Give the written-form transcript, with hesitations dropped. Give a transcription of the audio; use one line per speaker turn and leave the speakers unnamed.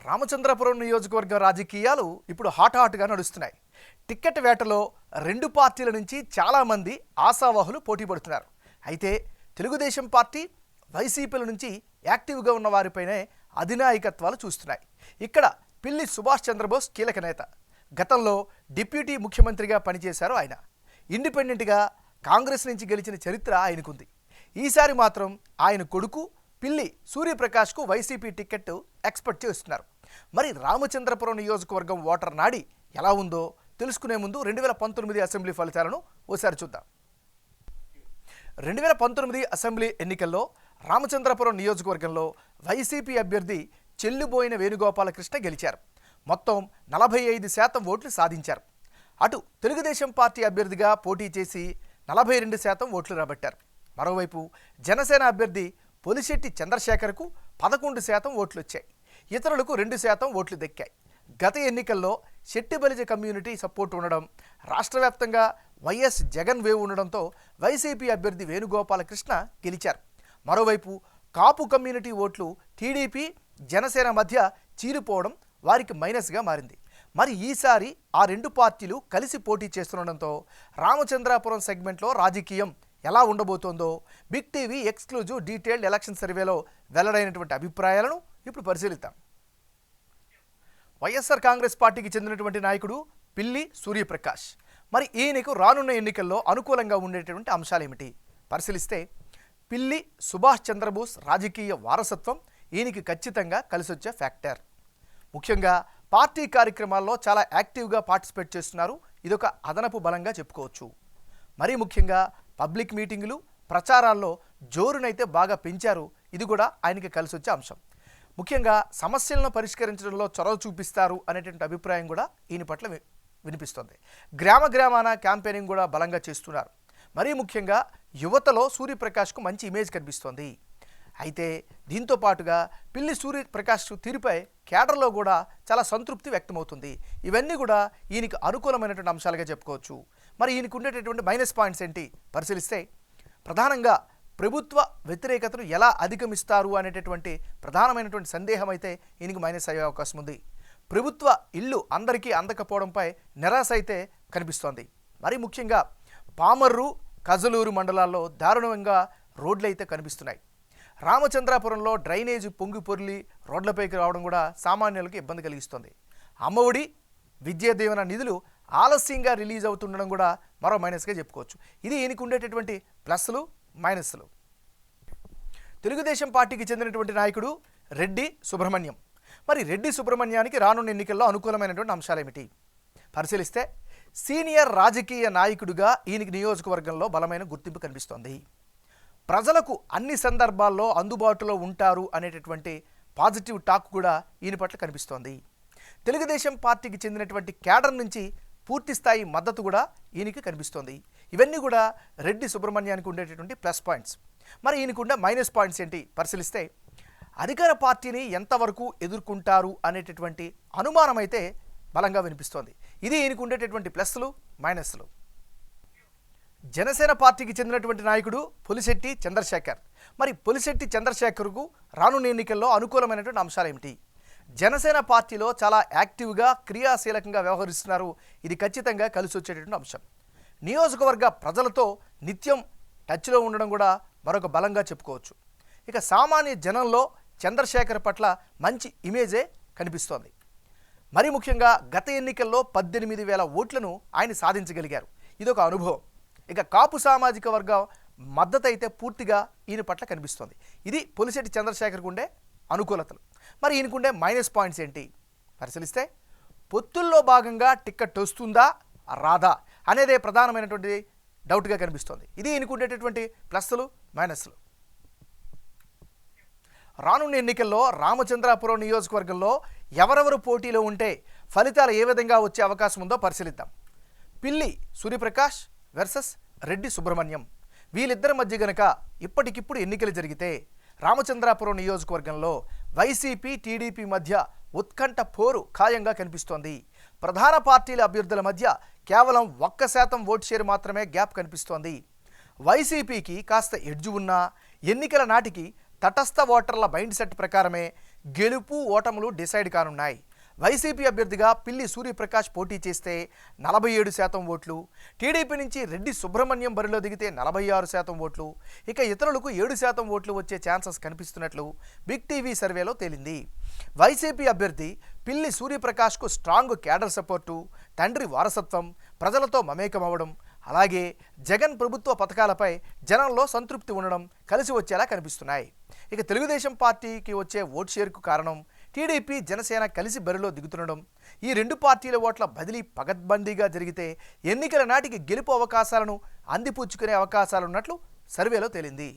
రామచంద్రపురం నియోజకవర్గ రాజకీయాలు ఇప్పుడు హాట్గా నడుస్తున్నాయి. టికెట్ వేటలో రెండు పార్టీల నుంచి చాలామంది ఆశావాహులు పోటీ పడుతున్నారు. అయితే తెలుగుదేశం పార్టీ, వైసీపీల నుంచి యాక్టివ్గా ఉన్న వారిపైనే అధినాయకత్వాలు చూస్తున్నాయి. ఇక్కడ పిల్లి సుభాష్ చంద్రబోస్ కీలక నేత. గతంలో డిప్యూటీ ముఖ్యమంత్రిగా పనిచేశారు ఆయన. ఇండిపెండెంట్గా కాంగ్రెస్ నుంచి గెలిచిన చరిత్ర ఆయనకుంది. ఈసారి మాత్రం ఆయన కొడుకు పిల్లి సూర్యప్రకాష్కు వైసీపీ టికెట్ ఎక్స్పెక్ట్ చేస్తున్నారు. మరి రామచంద్రపురం నియోజకవర్గం ఓటర్ నాడి ఎలా ఉందో తెలుసుకునే ముందు 2019 అసెంబ్లీ ఫలితాలను ఓసారి చూద్దాం. 2019 అసెంబ్లీ ఎన్నికల్లో రామచంద్రపురం నియోజకవర్గంలో వైసీపీ అభ్యర్థి చెల్లుబోయిన వేణుగోపాలకృష్ణ గెలిచారు. మొత్తం 45% ఓట్లు సాధించారు. అటు తెలుగుదేశం పార్టీ అభ్యర్థిగా పోటీ చేసి 42% ఓట్లు రాబట్టారు. మరోవైపు జనసేన అభ్యర్థి పొలిశెట్టి చంద్రశేఖర్కు 11% ఓట్లు వచ్చాయి. ఇతరులకు 2% ఓట్లు దక్కాయి. గత ఎన్నికల్లో శెట్టిబలిజ కమ్యూనిటీ సపోర్ట్ ఉండడం, రాష్ట్ర వ్యాప్తంగా వైఎస్ జగన్ వేవ్ ఉండడంతో వైసీపీ అభ్యర్థి వేణుగోపాలకృష్ణ గెలిచారు. మరోవైపు కాపు కమ్యూనిటీ ఓట్లు టీడీపీ, జనసేన మధ్య చీలిపోవడం వారికి మైనస్గా మారింది. మరి ఈసారి ఆ రెండు పార్టీలు కలిసి పోటీ చేస్తుండడంతో రామచంద్రాపురం సెగ్మెంట్లో రాజకీయం ఎలా ఉండబోతోందో big TV exclusive detailed election సర్వేలో వెల్లడైనటువంటి అభిప్రాయాలను ఇప్పుడు పరిశీలిద్దాం. వైఎస్ఆర్ కాంగ్రెస్ పార్టీకి చెందినటువంటి నాయకుడు పిల్లి సూర్యప్రకాష్. మరి ఈయనకు రానున్న ఎన్నికల్లో అనుకూలంగా ఉండేటువంటి అంశాలు ఏమిటి పరిశీలిస్తే, పిల్లి సుభాష్ చంద్రబోస్ రాజకీయ వారసత్వం ఈయనకి ఖచ్చితంగా కలిసొచ్చే ఫ్యాక్టర్. ముఖ్యంగా పార్టీ కార్యక్రమాల్లో చాలా యాక్టివ్గా పార్టిసిపేట్ చేస్తున్నారు. ఇదొక అదనపు బలంగా చెప్పుకోవచ్చు. మరీ ముఖ్యంగా పబ్లిక్ మీటింగులు, ప్రచారాల్లో జోరునైతే బాగా పెంచారు. ఇది కూడా ఆయనకి కలిసొచ్చే అంశం. ముఖ్యంగా సమస్యలను పరిష్కరించడంలో చొరవ చూపిస్తారు అనేటువంటి అభిప్రాయం కూడా ఈయన పట్ల వినిపిస్తుంది. గ్రామాన క్యాంపెయినింగ్ కూడా బలంగా చేస్తున్నారు. మరీ ముఖ్యంగా యువతలో సూర్యప్రకాష్కు మంచి ఇమేజ్ కనిపిస్తోంది. అయితే దీంతో పాటుగా పిల్లి సూర్యప్రకాష్ తీరుపై కేడర్లో కూడా చాలా సంతృప్తి వ్యక్తమవుతుంది. ఇవన్నీ కూడా ఈయనకి అనుకూలమైనటువంటి అంశాలుగా చెప్పుకోవచ్చు. మరి ఈయనకు ఉండేటటువంటి మైనస్ పాయింట్స్ ఏంటి పరిశీలిస్తే, ప్రధానంగా ప్రభుత్వ వ్యతిరేకతను ఎలా అధిగమిస్తారు అనేటటువంటి ప్రధానమైనటువంటి సందేహం అయితే ఈయనకు మైనస్ అయ్యే అవకాశం ఉంది. ప్రభుత్వ ఇల్లు అందరికీ అందకపోవడంపై నిరాశ అయితే కనిపిస్తోంది. మరి ముఖ్యంగా పామర్రు, కజలూరు మండలాల్లో దారుణంగా రోడ్లు అయితే కనిపిస్తున్నాయి. రామచంద్రాపురంలో డ్రైనేజ్ పొంగి పొర్లి రోడ్లపైకి రావడం కూడా సామాన్యులకు ఇబ్బంది కలిగిస్తుంది. అమ్మఒడి, విద్యా దీవెన నిధులు ఆలస్యంగా రిలీజ్ అవుతుండడం కూడా మరో మైనస్గా చెప్పుకోవచ్చు. ఇది ఈయనకు ఉండేటటువంటి ప్లస్లు, మైనస్లు. తెలుగుదేశం పార్టీకి చెందినటువంటి నాయకుడు రెడ్డి సుబ్రహ్మణ్యం. మరి రెడ్డి సుబ్రహ్మణ్యానికి రానున్న ఎన్నికల్లో అనుకూలమైనటువంటి అంశాలు ఏమిటి పరిశీలిస్తే, సీనియర్ రాజకీయ నాయకుడిగా ఈయనకి నియోజకవర్గంలో బలమైన గుర్తింపు కనిపిస్తోంది. ప్రజలకు అన్ని సందర్భాల్లో అందుబాటులో ఉంటారు అనేటటువంటి పాజిటివ్ టాక్ కూడా ఈయన పట్ల కనిపిస్తోంది. తెలుగుదేశం పార్టీకి చెందినటువంటి కేడర్ నుంచి పూర్తి స్థాయి మద్దతు కూడా ఈయనకి కనిపిస్తోంది. ఇవన్నీ కూడా రెడ్డి సుబ్రహ్మణ్యానికి ఉండేటటువంటి ప్లస్ పాయింట్స్. మరి ఈయనకుండే మైనస్ పాయింట్స్ ఏంటి పరిశీలిస్తే, అధికార పార్టీని ఎంతవరకు ఎదుర్కొంటారు అనేటటువంటి అనుమానం అయితే బలంగా వినిపిస్తోంది. ఇది ఈయనకు ఉండేటటువంటి ప్లస్లు, మైనస్లు. జనసేన పార్టీకి చెందినటువంటి నాయకుడు పొలిశెట్టి చంద్రశేఖర్. మరి పొలిశెట్టి చంద్రశేఖర్కు రానున్న ఎన్నికల్లో అనుకూలమైనటువంటి అంశాలు ఏమిటి? జనసేన పార్టీలో చాలా యాక్టివ్గా, క్రియాశీలకంగా వ్యవహరిస్తున్నారు. ఇది ఖచ్చితంగా కలిసి వచ్చేటటువంటి అంశం. నియోజకవర్గ ప్రజలతో నిత్యం టచ్లో ఉండడం కూడా మరొక బలంగా చెప్పుకోవచ్చు. ఇక సామాన్య జనంలో చంద్రశేఖర్ పట్ల మంచి ఇమేజే కనిపిస్తోంది. మరీ ముఖ్యంగా గత ఎన్నికల్లో 18,000 ఓట్లను ఆయన సాధించగలిగారు. ఇదొక అనుభవం. ఇక కాపు సామాజిక వర్గం మద్దతు అయితే పూర్తిగా ఈయన పట్ల కనిపిస్తోంది. ఇది పొలిశెట్టి చంద్రశేఖర్కు ఉండే అనుకూలతలు. మరి ఈయనకుండే మైనస్ పాయింట్స్ ఏంటి పరిశీలిస్తే, పొత్తుల్లో భాగంగా టికెట్ వస్తుందా రాదా అనేదే ప్రధానమైనటువంటి డౌట్గా కనిపిస్తోంది. ఇది ఈయనకు ఉండేటటువంటి ప్లస్లు, మైనస్లు. రానున్న ఎన్నికల్లో రామచంద్రాపురం నియోజకవర్గంలో ఎవరెవరు పోటీలో ఉంటే ఫలితాలు ఏ విధంగా వచ్చే అవకాశం ఉందో పరిశీలిద్దాం. పిల్లి సూర్యప్రకాష్ వర్సెస్ రెడ్డి సుబ్రహ్మణ్యం. వీళ్ళిద్దరి మధ్య గనక ఇప్పటికిప్పుడు ఎన్నికలు జరిగితే రామచంద్రాపురం నియోజకవర్గంలో వైసీపీ, టీడీపీ మధ్య ఉత్కంఠ పోరు ఖాయంగా కనిపిస్తోంది. ప్రధాన పార్టీల అభ్యర్థుల మధ్య కేవలం 1% ఓటు షేర్ మాత్రమే గ్యాప్ కనిపిస్తోంది. వైసీపీకి కాస్త ఎడ్జు ఉన్నా ఎన్నికల నాటికి తటస్థ ఓటర్ల మైండ్ సెట్ ప్రకారమే గెలుపు ఓటములు డిసైడ్ కానున్నాయి. వైసీపీ అభ్యర్థిగా పిల్లి సూర్యప్రకాష్ పోటీ చేస్తే 47% ఓట్లు, టీడీపీ నుంచి రెడ్డి సుబ్రహ్మణ్యం బరిలో దిగితే 46% ఓట్లు, ఇక ఇతరులకు 7% ఓట్లు వచ్చే ఛాన్సెస్ కనిపిస్తున్నట్లు బిగ్ టీవీ సర్వేలో తేలింది. వైసీపీ అభ్యర్థి పిల్లి సూర్యప్రకాష్కు స్ట్రాంగ్ క్యాడర్ సపోర్టు, తండ్రి వారసత్వం, ప్రజలతో మమేకమవ్వడం, అలాగే జగన్ ప్రభుత్వ పథకాలపై జనంలో సంతృప్తి ఉండడం కలిసి వచ్చేలా కనిపిస్తున్నాయి. ఇక తెలుగుదేశం పార్టీకి వచ్చే ఓట్ షేర్కు కారణం టీడీపీ జనసేన కలిసి బరిలో దిగుతుండడం. ఈ రెండు పార్టీల ఓట్ల బదిలీ పగడ్బందీగా జరిగితే ఎన్నికల నాటికి గెలుపు అవకాశాలను అందిపుచ్చుకునే అవకాశాలున్నట్లు సర్వేలో తేలింది.